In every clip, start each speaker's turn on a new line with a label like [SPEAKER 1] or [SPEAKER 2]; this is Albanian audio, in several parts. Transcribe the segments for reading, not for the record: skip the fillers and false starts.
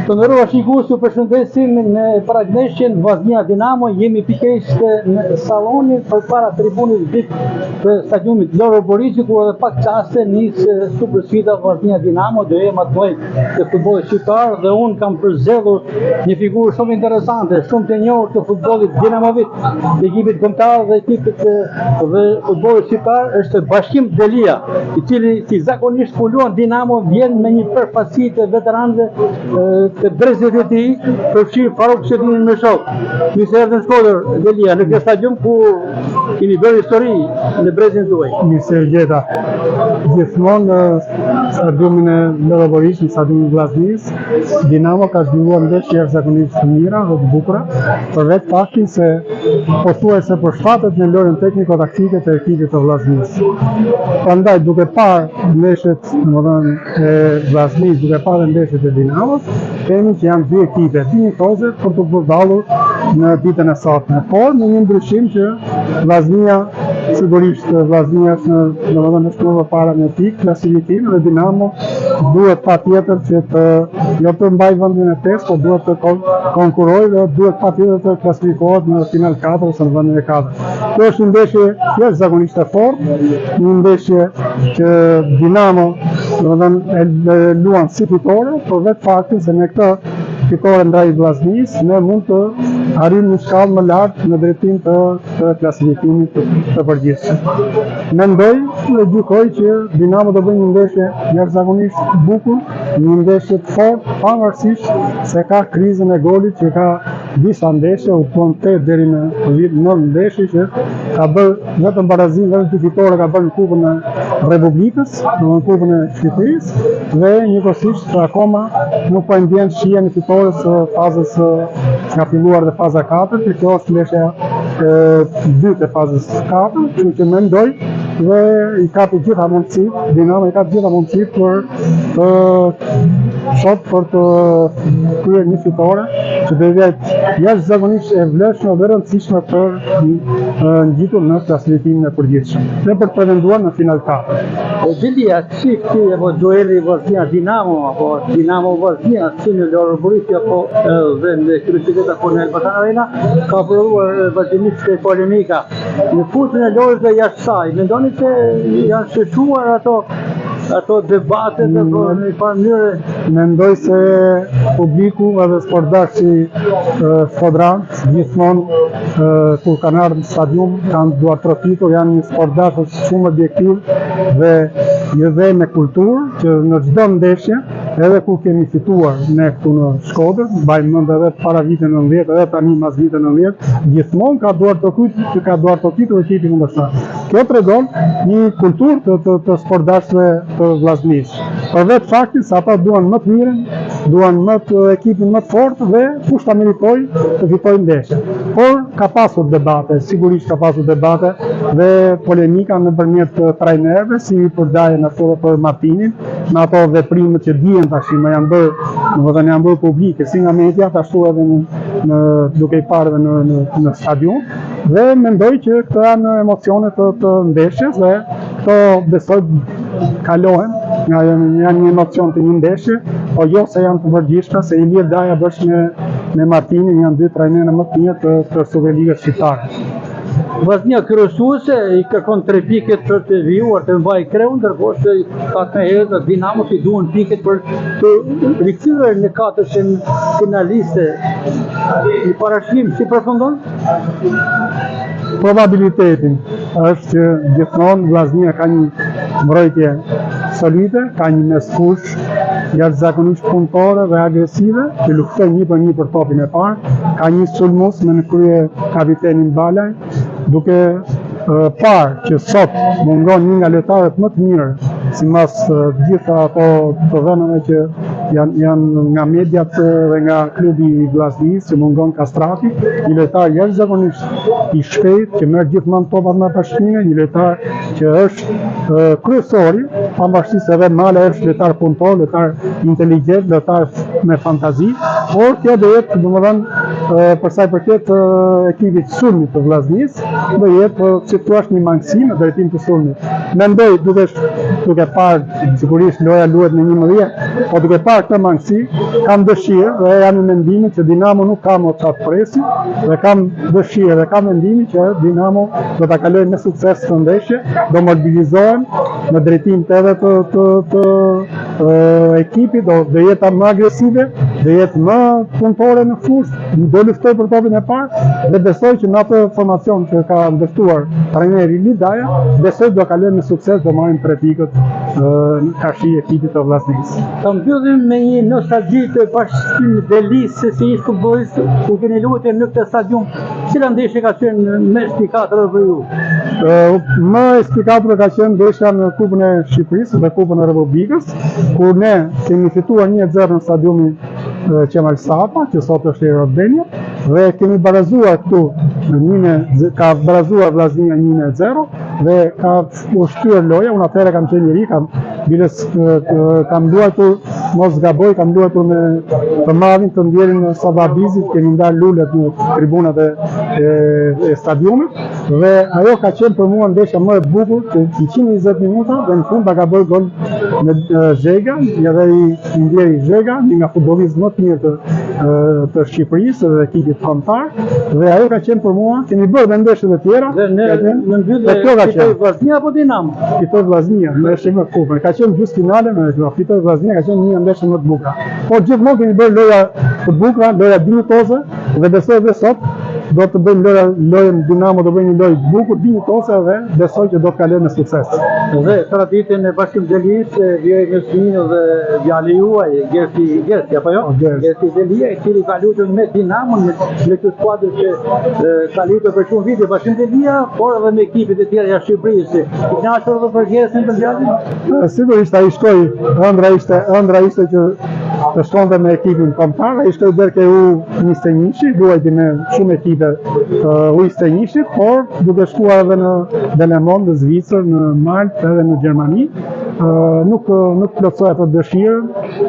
[SPEAKER 1] Të nderuar shikues, ju përshëndesim në paraqmeshjen Vllaznia Dinamo. Jemi pikërisht në sallonin përpara tribunit vit të stadiumit Loro Boriçi, ku edhe pak çaste nis supersfida Vllaznia Dinamo, do jem aty të futbollit shqiptar dhe unë kam përzgjedhur një figurë shumë interesante, shumë të njohur të futbollit dinamovit, të ekipit kombëtar dhe ekipit dhe futbollit shqiptar, është Bashkim Delia, i cili si zakonisht kur luan Dinamo vjen me një përfaqësi të veteranëve të brezit e tij, përfshirë Faruk Shedinin me shok. Mirë se erdhën në Shkodër, Delia, në këtë stadium ku keni bërë histori në brezin tuaj.
[SPEAKER 2] Mirë se gjeta. Gjithmonë në stadiumin e Loro Boriçi, në stadiumin e Vllaznisë, Dinamo ka zhvilluar ndeshje jashtëzakonisht të mira dhe të bukura, për vetë faktin se pothuajse përshtatet në lojën tekniko-taktike të ekipit të Vllaznisë. Prandaj duke parë ndeshjet, domethënë e Vllaznisë, duke parë ndeshjet e Dinamos, themi që janë dy ekipe dinjitoze për të përballur në ditën e sotme, por me një ndryshim që Vllaznia, sigurisht Vllaznia është në shkullë para në pikë klasifikim dhe Dinamo duhet patjetër që të jo të mbaj vendin e 5, por duhet të konkurrojë dhe duhet patjetër të klasifikohet në final 4 ose në vendin e 4. Kjo është një ndeshje jashtëzakonisht e fortë, një ndeshje që Dinamo e luan si fitore, por vetë faktin se me këtë fitore ndaj Vllaznisë ne mund të arrijmë një shkallë më lart në drejtim të klasifikimit të përgjithshëm. Mendoj dhe gjykoj që Dinamo do bëjë një ndeshje jashtëzakonisht bukur, një ndeshje të fortë, pavarësisht se ka krizën e golit që ka disa ndeshje, u bën 8 deri në 9 ndeshje që ka bërë vetëm barazim, vetëm dy fitore ka bërë në Kupën e Republikës, në Kupën e Shqipërisë, dhe njëkohësisht akoma nuk po ndjen shihen e fitores së fazës ka filluar dhe faza 4, që kjo është ndeshja e dytë e fazës 4, kështu që mendoj dhe i ka të gjitha mundësit, Dinamo i ka të gjitha mundësit për të kryer një fitore që do jetë jashtëzakonisht e vlefshme dhe rëndësishme për ngjitur në klasifikimin e përgjithshëm dhe për të pretenduar në final 4.
[SPEAKER 1] Delia, çifti apo dueli Vllaznia Dinamo apo Dinamo Vllaznia si në Loro Boriçi apo dhe në kryeqytet apo në Elbasan Arena ka prodhuar vazhdimisht polemika në futën e lojës dhe jashtë saj. Mendoni se janë shqetësuar ato debate në një farë mënyrë?
[SPEAKER 2] Mendoj se publiku edhe sportdashti skodranc gjithmonë kur kanë ardhur në stadium kanë duar trofitur, janë një sportdash shumë objektiv dhe me kulturë që në çdo ndeshje, edhe kur kemi fituar ne këtu në Shkodër, mbajmë mend edhe para vitit 90 edhe tani mas vitit 90, gjithmonë ka duar trofitur ekipi kundërshtar. Kjo tregon një kulturë të sportdashëve të Vllaznisë. Për vetë faktin se ata duan më të mirën, duan ekipin më të fortë dhe kush ta meritoj të fitojë ndeshjen. Por ka pasur debate, sigurisht ka pasur debate dhe polemika nëpërmjet trajnerëve, si përdajen ato për Martinin, me ato veprimet që dihen tash më janë bërë publike si nga media, ashtu edhe duke i parë në stadium, dhe mendoj që këto janë emocione të ndeshjes dhe këto besoj kalohen, janë një emocion të një ndeshje, po jo se janë të përgjithshme, se Ilir Daja bësh me Martinin janë dy trajnerë më të mirë të Superligës shqiptare.
[SPEAKER 1] Vllaznia kryesuese i kërkon 3 piket për të vijuar të mbajë kreu, ndërkohë se ka të herë Dinamo i duan piket për të rikthyer në katërshën finaliste. I parashikim si përfundon?
[SPEAKER 2] Probabilitetin është që gjithmonë Vllaznia ka një mbrojtje solide, ka një mesfush jashtëzakonisht punëtore dhe agresive, që lufton 1-1 për topin e parë, ka një sulmues me në krye kapitenin Balaj, duke parë që sot mungon një nga lojtarët më të mirë, sipas gjitha ato të dhënave që janë nga mediat dhe nga klubi i Vllaznisë, që mungon Kastrati, një lojtar jashtëzakonisht i shpejtë, që merr gjithmonë topat me pashkime, një lojtar që është kryesori, pavarësisht se edhe Mala është lojtar punëtor, lojtar inteligjent, lojtar me fantazi, por kjo do jetë, domethënë, për sa i përket ekipit sulmit të Vllaznisë, do jetë, si thua, një mangësi në drejtim të sulmit. Mendoj, duke duke parë sigurisht loja luhet në 11, po duke parë këtë mangësi, kam dëshirë dhe jam i mendimit që Dinamo nuk ka më çat presi dhe kam dëshirë dhe kam mendimin që Dinamo do ta kalojë me sukses këtë ndeshje, do mobilizohen në drejtim të edhe të ekipit, do jetë më agresive, do jetë më punëtore në fushë, do luftoj për topin e parë dhe besoj që në atë formacion që ka ndërtuar trajneri Lidaja, besoj do kalojmë me sukses, do marrim 3 pikët në karshi ekipit të Vllaznisë.
[SPEAKER 1] Ta mbyllim me një nostalgji të bashkimit Delis se si ish futbollist ku keni luajtur në këtë stadium. Cila ndeshje ka qenë më spikatër për ju?
[SPEAKER 2] Më spikatër ka qenë ndeshja në Kupën e Shqipërisë dhe Kupën e Republikës, ku ne kemi fituar 1-0 në stadiumin Qemal Sapa, që sot është i Rodenia, dhe kemi barazuar këtu, ka barazuar Vllaznia 1-0 dhe ka ushtryer loja. Unë atëherë kam qenë i ri, kam luajtur, mos gaboj, kam luajtur me të madhin të ndjerin në Sababizit, kemi ndarë lulet në tribunat e stadiumit dhe ajo ka qenë për mua ndeshja më e bukur që 120 minuta dhe në fund ta gaboj gol me Zhega, edhe i ndjeri Zhega, një nga futbollistët më të mirë të Shqipërisë dhe ekipit kombëtar, dhe ajo ka qenë për mua, kemi bërë dhe ndeshjet e tjera.
[SPEAKER 1] Dhe në mbyllje fitoi Vllaznia apo Dinamo?
[SPEAKER 2] Fitoi Vllaznia, ndeshje më kupën. Ka qenë gjysmë finale, fitoi Vllaznia, ka qenë një ndeshje më të bukura. Po gjithmonë kemi bërë loja të bukura, loja dinjitoze dhe besoj edhe sot do të bëjmë lojën Dinamo, do bëjmë një lojë të bukur, dinjitoze dhe besoj që do të kalojmë me sukses.
[SPEAKER 1] Dhe traditën e Bashkim Delis vjen Mesmino dhe djali juaj Gersi apo jo? Gersi Delia, i cili ka luajtur me Dinamo në këtë skuadër që ka luajtur për shumë vite Bashkim Delia, por edhe me ekipet e tjera jashtë Shqipërisë. I kënaqur edhe për Gersin për djalin?
[SPEAKER 2] Sigurisht ai shtoi, ëndra ishte që të shkonte me ekipin kombëtar, ai shtoi deri ke U21, luajti me shumë ekipe U21, por duke shkuar edhe në Delemon, në Zvicër, në Maltë edhe në Gjermani, nuk plotsoi atë dëshirën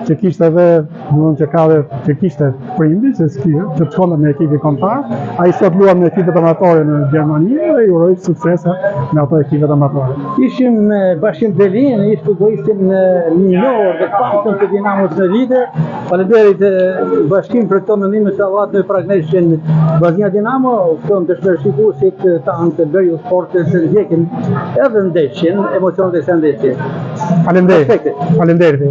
[SPEAKER 2] që kishte edhe, që kishte prindi, që të shkonte me ekipin kombëtar. Ai sot luan me ekipet amatore në Gjermani dhe i uroj suksese me ato ekipet amatore.
[SPEAKER 1] Ishim me Bashkim Delin, ish futbollistin minor dhe famshëm të Dinamos në lider. Faleminderit Bashkim për këto mendime që Allah të pragneshën Vllaznia Dinamo, këto dëshmërshikuesit tanë të Beriu Sportit të ndjekin edhe ndeshjen, emocionet e kësaj ndeshje.
[SPEAKER 2] Faleminderit.